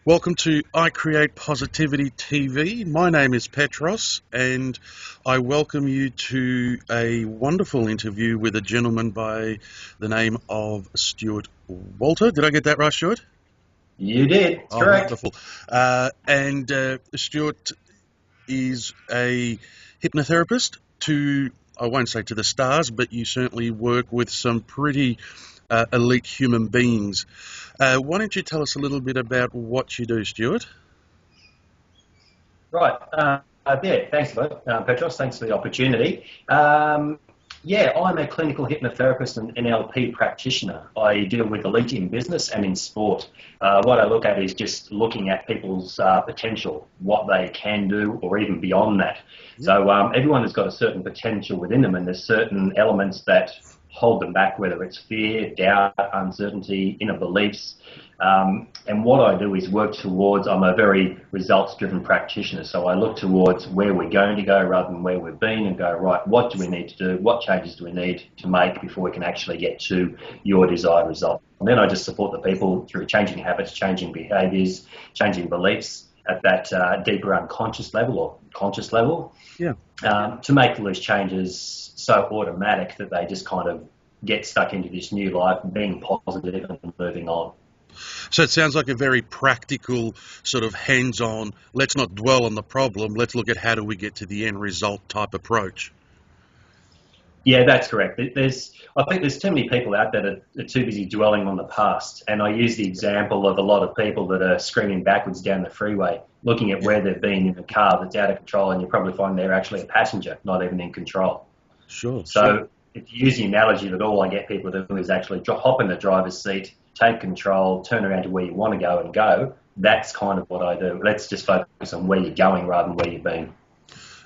Welcome to I Create Positivity TV. My name is Petros, and I welcome you to a wonderful interview with a gentleman by the name of Stuart Walter. Did I get that right, Stuart? You did. It's Oh, correct. wonderful. And Stuart is a hypnotherapist to, I won't say to the stars, but you certainly work with some pretty elite human beings. Why don't you tell us a little bit about what you do, Stuart? Right. Yeah, thanks for that, Petros. Thanks for the opportunity. I'm a clinical hypnotherapist and NLP practitioner. I deal with elite in business and in sport. What I look at is just looking at people's potential, what they can do, or even beyond that. So everyone has got a certain potential within them, and there's certain elements that hold them back, whether it's fear, doubt, uncertainty, inner beliefs. And what I do is work towards, I'm a very results-driven practitioner, so I look towards where we're going to go rather than where we've been and go, right, what do we need to do? What changes do we need to make before we can actually get to your desired result? And then I just support the people through changing habits, changing behaviours, changing beliefs at that deeper unconscious level or conscious level, Yeah. to make those changes so automatic that they just kind of get stuck into this new life, being positive and moving on. So it sounds like a very practical, sort of hands-on, let's not dwell on the problem, let's look at how do we get to the end result type approach. Yeah, that's correct. I think there's too many people out there that are too busy dwelling on the past. And I use the example of a lot of people that are screaming backwards down the freeway, looking at where they've been in a car that's out of control, and you probably find they're actually a passenger, not even in control. Sure. So if you use the analogy that all I get people to do is actually hop in the driver's seat, take control, turn around to where you want to go and go, that's kind of what I do. Let's just focus on where you're going rather than where you've been.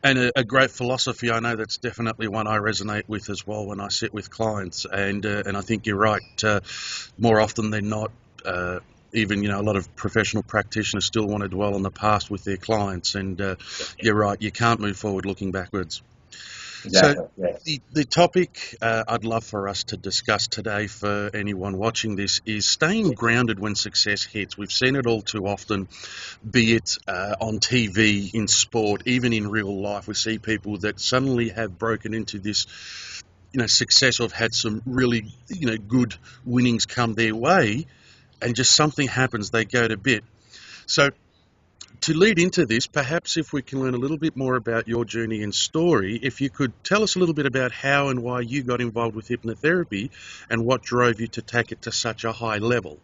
And a great philosophy, I know that's definitely one I resonate with as well when I sit with clients. And I think you're right. More often than not, even a lot of professional practitioners still want to dwell on the past with their clients. And you're right, you can't move forward looking backwards. Exactly. So Yes. the topic I'd love for us to discuss today for anyone watching this is staying grounded when success hits. We've seen it all too often, be it on TV, in sport, even in real life. We see people that suddenly have broken into this, success, or have had some really, good winnings come their way, and just something happens, they go to bit. So to lead into this, perhaps if we can learn a little bit more about your journey and story, if you could tell us a little bit about how and why you got involved with hypnotherapy and what drove you to take it to such a high level.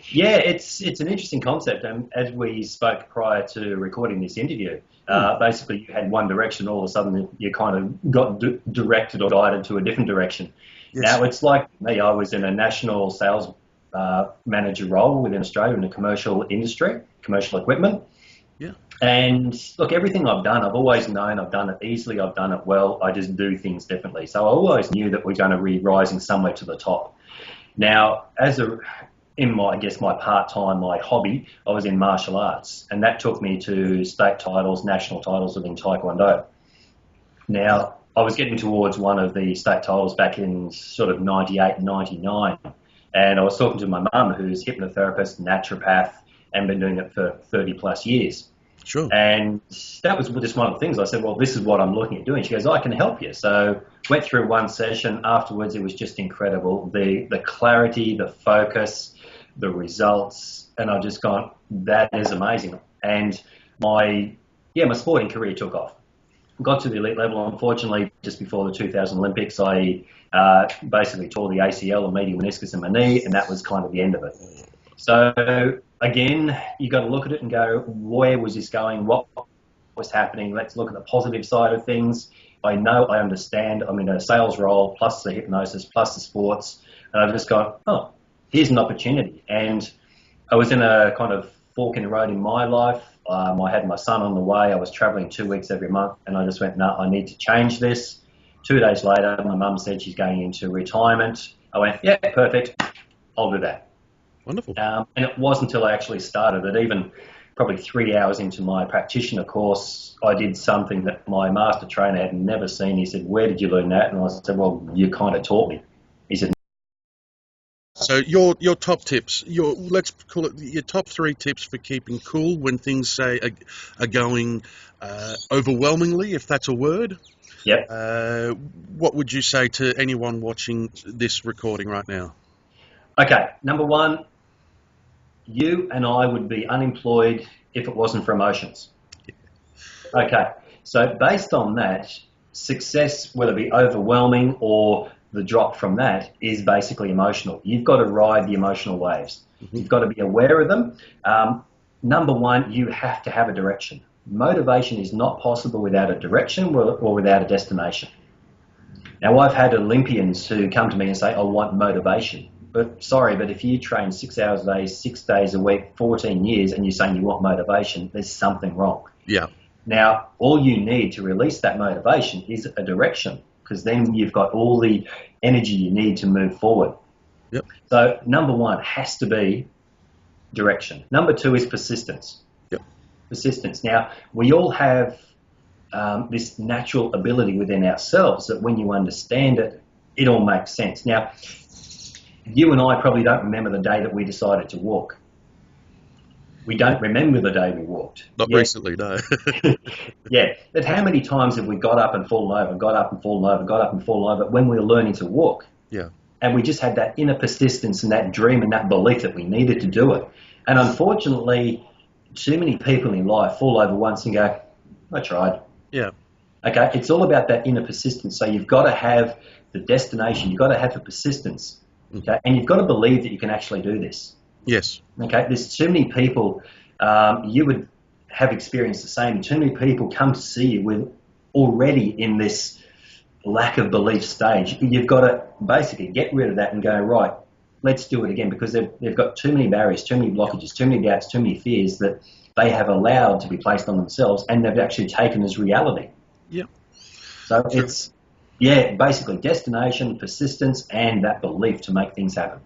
Yeah, it's an interesting concept. And as we spoke prior to recording this interview, Hmm. basically you had one direction, all of a sudden you kind of got directed or guided to a different direction. Yes. Now, it's like me, I was in a national sales manager role within Australia in the commercial industry, commercial equipment. Yeah. And look, everything I've done, I've always known I've done it easily, I've done it well, I just do things differently. So I always knew that we're going to be rising somewhere to the top. Now, in my, I guess my part-time, my hobby, I was in martial arts, and that took me to state titles, national titles within Taekwondo. Now, I was getting towards one of the state titles back in sort of 98, 99, and I was talking to my mum, who's a hypnotherapist, naturopath, and been doing it for 30 plus years. Sure. And that was just one of the things. I said, well, this is what I'm looking at doing. She goes, I can help you. So went through one session. Afterwards, it was just incredible. The clarity, the focus, the results. And I just gone, that is amazing. And my sporting career took off. Got to the elite level. Unfortunately, just before the 2000 Olympics, I basically tore the ACL, the medial meniscus in my knee, and that was kind of the end of it. So again, you got to look at it and go, where was this going? What was happening? Let's look at the positive side of things. I know, I understand. I'm in a sales role, plus the hypnosis, plus the sports, and I've just gone, oh, here's an opportunity. And I was in a kind of fork in the road in my life. I had my son on the way. I was traveling 2 weeks every month, and I just went, no, I need to change this. 2 days later, my mum said she's going into retirement. I went, yeah, perfect. I'll do that. Wonderful. And it wasn't until I actually started it, even probably 3 hours into my practitioner course, I did something that my master trainer had never seen. He said, where did you learn that? And I said, well, you kind of taught me. He said, So your top tips, let's call it your top 3 tips for keeping cool when things say are going overwhelmingly, if that's a word. Yep. What would you say to anyone watching this recording right now? Okay, number one, you and I would be unemployed if it wasn't for emotions. Okay, so based on that, success, whether it be overwhelming or the drop from that, is basically emotional. You've got to ride the emotional waves. Mm-hmm. You've got to be aware of them. Number one, you have to have a direction. Motivation is not possible without a direction or without a destination. Now, I've had Olympians who come to me and say, I want motivation. But sorry, but if you train 6 hours a day, 6 days a week, 14 years, and you're saying you want motivation, there's something wrong. Yeah. Now, all you need to release that motivation is a direction, because then you've got all the energy you need to move forward. Yep. So number one has to be direction. Number two is persistence. Yep. Persistence. Now, we all have this natural ability within ourselves that when you understand it, it all makes sense. Now, you and I probably don't remember the day that we decided to walk. We don't remember the day we walked. Not recently, no. Yeah, but how many times have we got up and fallen over, got up and fallen over, got up and fallen over when we were learning to walk? Yeah. And we just had that inner persistence and that dream and that belief that we needed to do it. And unfortunately, too many people in life fall over once and go, I tried. Yeah. Okay, it's all about that inner persistence. So you've got to have the destination, you've got to have the persistence, okay, and you've got to believe that you can actually do this. Yes. Okay, there's too many people, you would have experienced the same, too many people come to see you with already in this lack of belief stage. You've got to basically get rid of that and go, right, let's do it again, because they've got too many barriers, too many blockages, too many doubts, too many fears that they have allowed to be placed on themselves, and they've actually taken as reality. Yeah. So sure. It's, basically destination, persistence, and that belief to make things happen.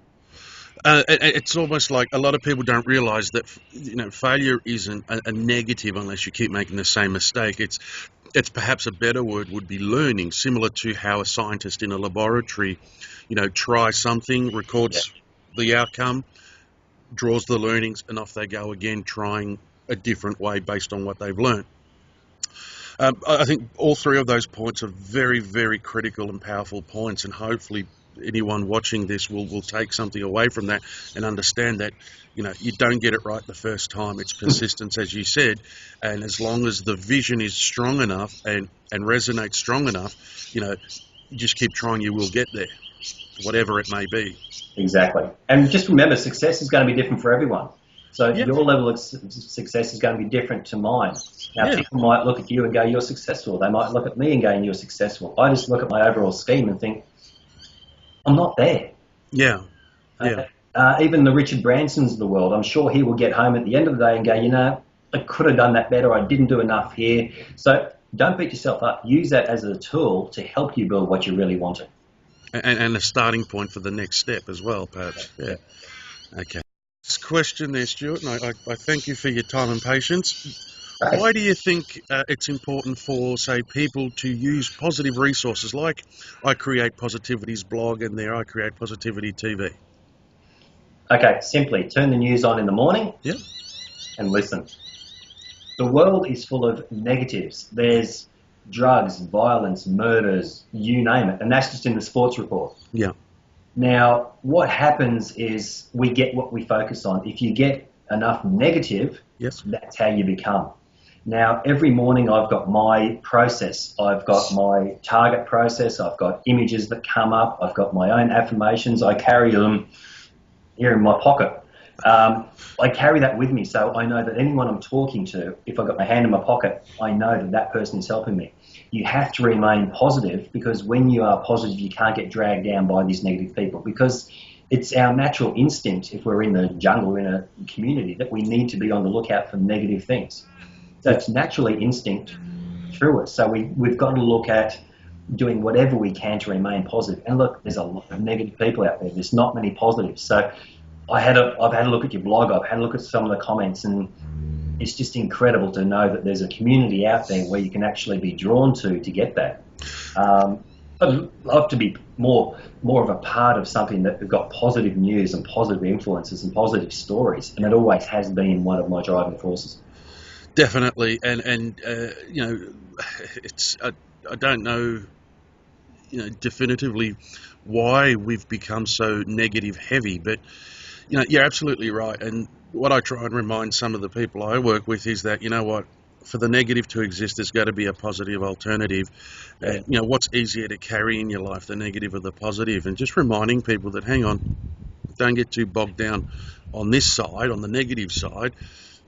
It's almost like a lot of people don't realise that failure isn't a negative unless you keep making the same mistake. It's perhaps a better word would be learning, similar to how a scientist in a laboratory, tries something, records the outcome, draws the learnings, and off they go again, trying a different way based on what they've learned. I think all 3 of those points are very, very critical and powerful points, and hopefully anyone watching this will take something away from that and understand that you don't get it right the first time. It's persistence, as you said, and as long as the vision is strong enough and resonates strong enough, you just keep trying, you will get there, whatever it may be. Exactly. And just remember, success is going to be different for everyone. So your level of success is going to be different to mine. Now, people might look at you and go, you're successful. They might look at me and go, you're successful. I just look at my overall scheme and think, I'm not there. Yeah. Yeah. Even the Richard Bransons of the world, I'm sure he will get home at the end of the day and go, I could have done that better. I didn't do enough here. So don't beat yourself up. Use that as a tool to help you build what you really wanted. And a starting point for the next step as well, perhaps. Yeah. Okay. This question there, Stuart, and I thank you for your time and patience. Right. Why do you think it's important for, say, people to use positive resources like I Create Positivity's blog and their I Create Positivity TV? Okay, simply turn the news on in the morning and listen. The world is full of negatives. There's drugs, violence, murders, you name it, and that's just in the sports report. Yeah. Now, what happens is we get what we focus on. If you get enough negative, that's how you become. Now, every morning I've got my process. I've got my target process. I've got images that come up. I've got my own affirmations. I carry them here in my pocket. I carry that with me, so I know that anyone I'm talking to, if I've got my hand in my pocket, I know that that person is helping me. You have to remain positive, because when you are positive, you can't get dragged down by these negative people, because it's our natural instinct, if we're in the jungle, in a community, that we need to be on the lookout for negative things. So it's naturally instinct through us. So we've got to look at doing whatever we can to remain positive. And look, there's a lot of negative people out there. There's not many positives. So I've had a look at your blog. I've had a look at some of the comments, and it's just incredible to know that there's a community out there where you can actually be drawn to get that. I'd love to be more of a part of something that have got positive news and positive influences and positive stories, and it always has been one of my driving forces. Definitely, and it's I don't know, definitively why we've become so negative heavy, but you're absolutely right. And what I try and remind some of the people I work with is that, what, for the negative to exist, there's got to be a positive alternative. Yeah. And, what's easier to carry in your life, the negative or the positive? And just reminding people that, hang on, don't get too bogged down on this side, on the negative side.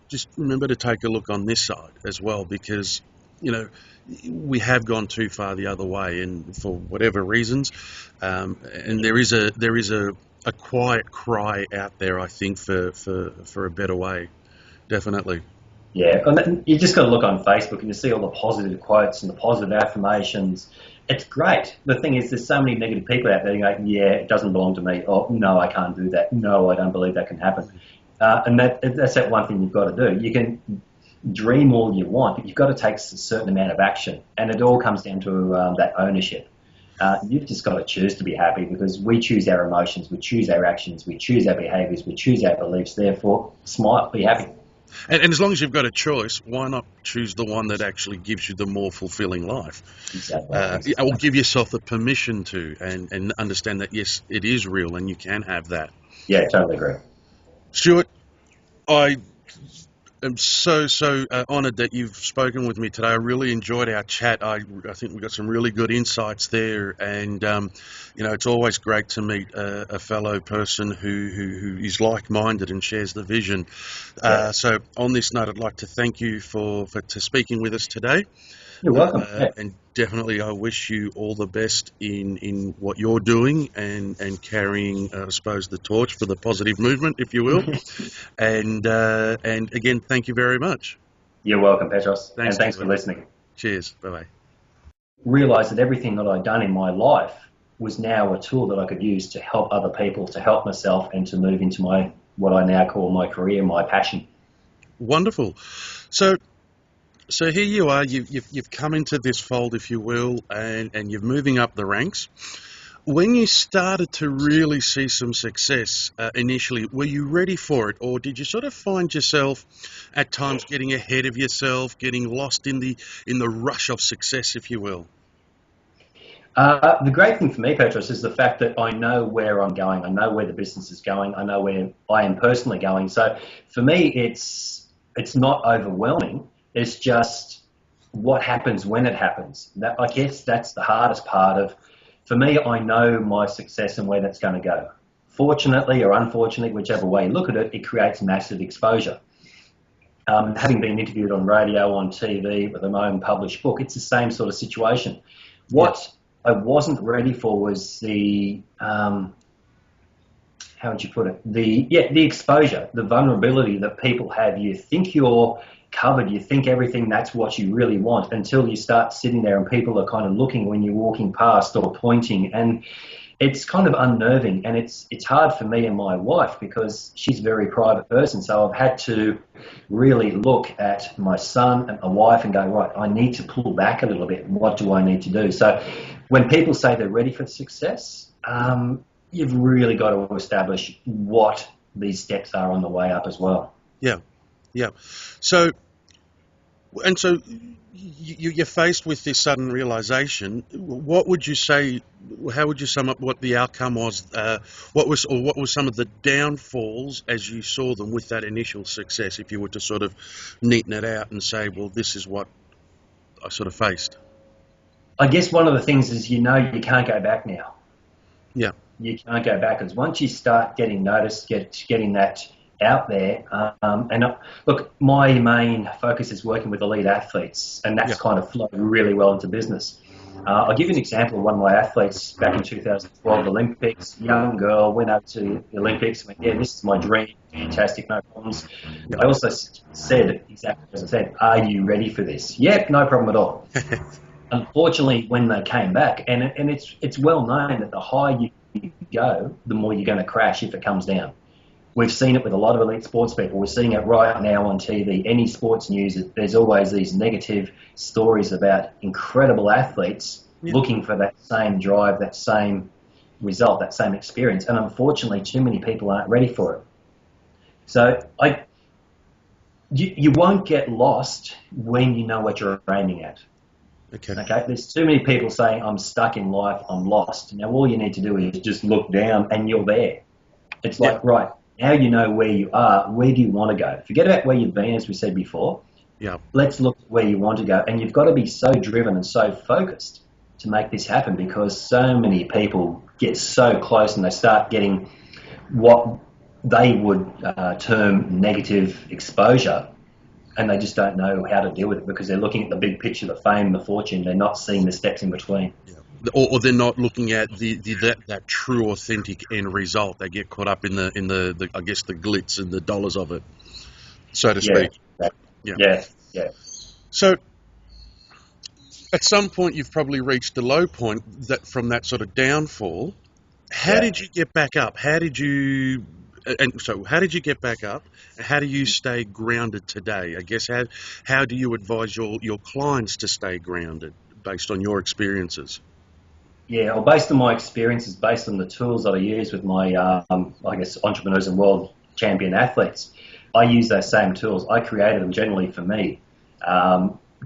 Just remember to take a look on this side as well, because, we have gone too far the other way, and for whatever reasons, and there is a quiet cry out there, I think, for a better way. Definitely. Yeah, and then you just got to look on Facebook and you see all the positive quotes and the positive affirmations. It's great. The thing is, there's so many negative people out there going, yeah, it doesn't belong to me. Oh, no, I can't do that. No, I don't believe that can happen. And that's that one thing you've got to do. You can dream all you want, but you've got to take a certain amount of action. And it all comes down to that ownership. You've just got to choose to be happy, because we choose our emotions, we choose our actions, we choose our behaviours, we choose our beliefs. Therefore, smile, be happy. And as long as you've got a choice, why not choose the one that actually gives you the more fulfilling life? Exactly. Or give yourself the permission to, and understand that, yes, it is real and you can have that. Yeah, totally agree. Stuart, I am so honoured that you've spoken with me today. I really enjoyed our chat. I think we got some really good insights there, and it's always great to meet a fellow person who is like-minded and shares the vision. Yeah. So on this note, I'd like to thank you for speaking with us today. You're welcome. Yeah. And definitely, I wish you all the best in what you're doing, and carrying, I suppose, the torch for the positive movement, if you will. And again, thank you very much. You're welcome, Petros. Thanks, and thanks for listening. Cheers. Bye-bye. Realised that everything that I'd done in my life was now a tool that I could use to help other people, to help myself, and to move into what I now call my career, my passion. Wonderful. So here you are. You've come into this fold, if you will, and you're moving up the ranks. When you started to really see some success initially, were you ready for it, or did you sort of find yourself at times getting ahead of yourself, getting lost in the rush of success, if you will? The great thing for me, Petros, is the fact that I know where I'm going. I know where the business is going. I know where I am personally going. So for me, it's not overwhelming. It's just what happens when it happens. I guess that's the hardest part of. For me, I know my success and where that's going to go. Fortunately or unfortunately, whichever way you look at it, it creates massive exposure. Having been interviewed on radio, on TV, with my own published book, it's the same sort of situation. What I wasn't ready for was the, how would you put it? The exposure, the vulnerability that people have. You think you're covered, you think everything, that's what you really want, until you start sitting there and people are kind of looking when you're walking past or pointing, and it's kind of unnerving. And it's hard for me and my wife, because she's a very private person, so I've had to really look at my son and my wife and go, right, I need to pull back a little bit. What do I need to do? So when people say they're ready for success, you've really got to establish what these steps are on the way up as well. Yeah. So you're faced with this sudden realization. What would you say? How would you sum up what the outcome was? What were some of the downfalls as you saw them with that initial success? If you were to sort of neaten it out and say, well, this is what I sort of faced. I guess one of the things is, you can't go back now. Yeah. You can't go backwards. Once you start getting noticed, getting that out there, look, my main focus is working with elite athletes, and that's kind of flowed really well into business. I'll give you an example of one of my athletes back in 2012 Olympics. Young girl, went up to the Olympics, went, yeah, this is my dream, fantastic, no problems. I also said, exactly as I said, are you ready for this? Yep, no problem at all. Unfortunately, when they came back, and it's well known that the higher you go, the more you're going to crash if it comes down. We've seen it with a lot of elite sports people. We're seeing it right now on TV. Any sports news, there's always these negative stories about incredible athletes Yeah. looking for that same drive, that same result, that same experience. And unfortunately, too many people aren't ready for it. So you won't get lost when you know what you're aiming at. Okay. Okay, there's too many people saying, I'm stuck in life, I'm lost. Now, all you need to do is just look down and you're there. It's Yeah. like, right, now you know where you are, where do you want to go? Forget about where you've been, as we said before. Yeah. Let's look at where you want to go. And you've got to be so driven and so focused to make this happen, because so many people get so close and they start getting what they would term negative exposure, and they just don't know how to deal with it because they're looking at the big picture, the fame, the fortune. They're not seeing the steps in between. Yeah. Or they're not looking at that true, authentic end result. They get caught up in the I guess the glitz and the dollars of it, so to Yeah, speak. Yeah. yeah, yeah, So at some point, you've probably reached the low point that from that sort of downfall. How yeah. did you get back up? How did you get back up? How do you stay grounded today? I guess how do you advise your clients to stay grounded based on your experiences? Yeah, well, based on my experiences, based on the tools that I use with my, I guess, entrepreneurs and world champion athletes, I use those same tools. I created them generally for me,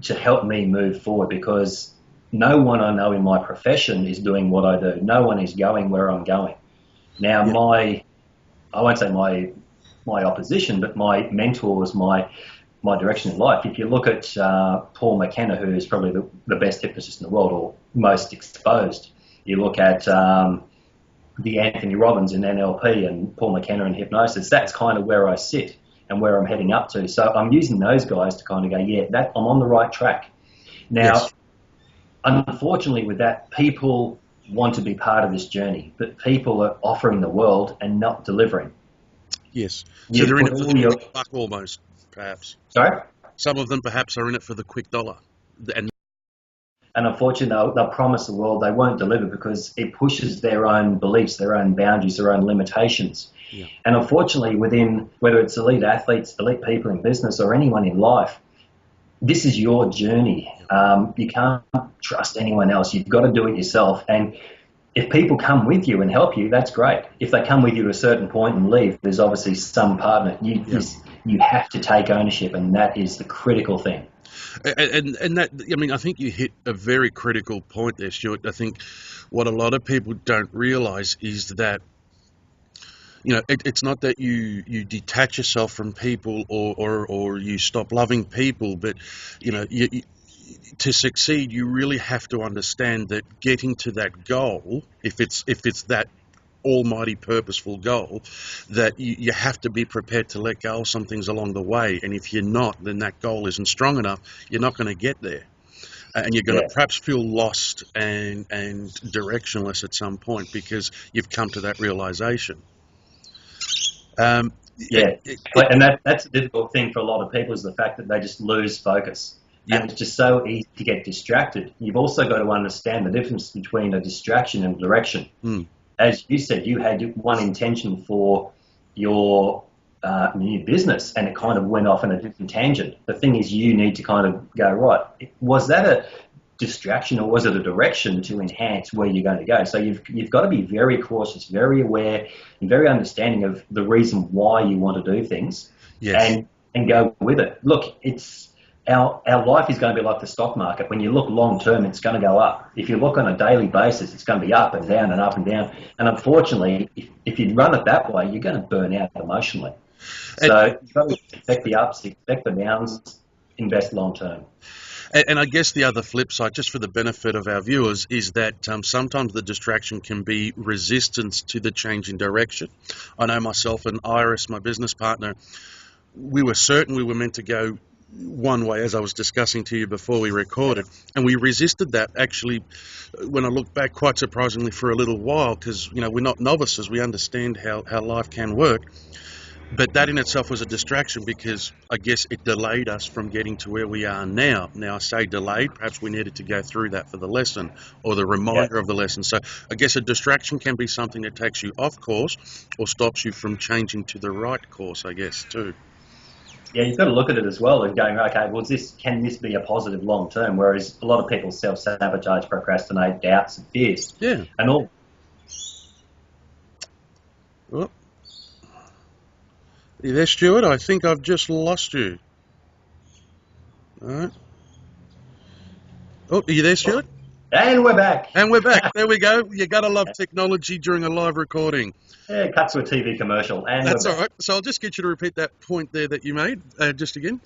to help me move forward, because no one I know in my profession is doing what I do. No one is going where I'm going. Now, Yeah. I won't say my opposition, but my mentors, my direction in life. If you look at Paul McKenna, who is probably the best hypnotist in the world, or most exposed, you look at the Anthony Robbins in NLP and Paul McKenna in hypnosis, that's kind of where I sit and where I'm heading up to. So I'm using those guys to kind of go, yeah, I'm on the right track. Now, Yes. unfortunately with that, people want to be part of this journey, but people are offering the world and not delivering. Yes. So You they're in put it for all the your... quick buck almost, perhaps. Sorry? Some of them perhaps are in it for the quick dollar. And And unfortunately, they'll promise the world, they won't deliver because it pushes their own beliefs, their own boundaries, their own limitations. yeah. And unfortunately, within, whether it's elite athletes, elite people in business, or anyone in life, this is your journey. You can't trust anyone else. You've got to do it yourself. And if people come with you and help you, that's great. If they come with you to a certain point and leave, there's obviously some partner. You have to take ownership, and that is the critical thing. And that, I mean, I think you hit a very critical point there, Stuart. I think what a lot of people don't realise is that, it's not that you detach yourself from people or you stop loving people, but to succeed, you really have to understand that getting to that goal, if it's that almighty purposeful goal, that you have to be prepared to let go of some things along the way. And if you're not, then that goal isn't strong enough. You're not going to get there. And you're going to Yeah, perhaps feel lost and directionless at some point because you've come to that realization. Um, yeah. it, it, And that's a difficult thing for a lot of people, is the fact that they just lose focus. yeah. And it's just so easy to get distracted. You've also got to understand the difference between a distraction and direction. Mm, As you said, you had one intention for your new business, and it kind of went off in a different tangent. The thing is, you need to kind of go, right, was that a distraction or was it a direction to enhance where you're going to go? So you've got to be very cautious, very aware, and very understanding of the reason why you want to do things, yes. and go with it. Look, our life is going to be like the stock market. When you look long term, it's going to go up. If you look on a daily basis, it's going to be up and down and up and down. And unfortunately, if you run it that way, you're going to burn out emotionally. And, So you've got to expect the ups, expect the downs, invest long term. and I guess the other flip side, just for the benefit of our viewers, is that sometimes the distraction can be resistance to the change in direction. I know myself and Iris, my business partner, we were certain we were meant to go one way, as I was discussing to you before we recorded, and we resisted that, actually, when I look back, quite surprisingly, for a little while, because we're not novices, we understand how life can work, but that in itself was a distraction because I guess it delayed us from getting to where we are now. Now I say delayed, perhaps we needed to go through that for the lesson or the Yeah. reminder of the lesson. So I guess a distraction can be something that takes you off course or stops you from changing to the right course, I guess, too. Yeah, you've got to look at it as well and going, okay, well, can this be a positive long term? Whereas a lot of people self-sabotage, procrastinate, doubts and fears. Yeah. And all. Oh, you there, Stuart? I think I've just lost you. All right. Oh, are you there, Stuart? And we're back. And we're back. There we go. You gotta love technology during a live recording. Yeah, cut to a TV commercial, and That's we're all back. right. So I'll just get you to repeat that point there that you made, just again.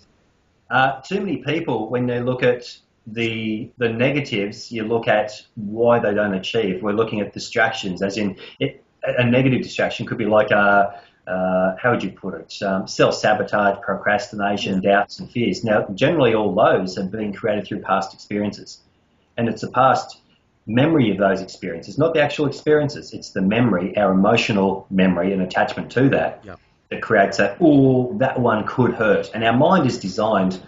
Too many people, when they look at the negatives, you look at why they don't achieve. We're looking at distractions, as in a negative distraction could be like how would you put it? Self-sabotage, procrastination, doubts and fears. Now, generally all those have been created through past experiences. And it's a past memory of those experiences, not the actual experiences. It's the memory, our emotional memory and attachment to that, Yeah. that creates that, oh, that one could hurt. And our mind is designed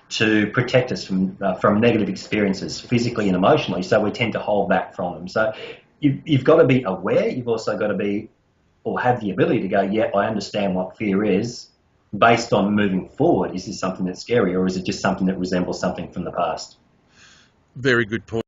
to protect us from negative experiences physically and emotionally, so we tend to hold back from them. So you've got to be aware. You've also got to be, or have the ability to go, yeah, I understand what fear is. Based on moving forward, is this something that's scary, or is it just something that resembles something from the past? Very good point.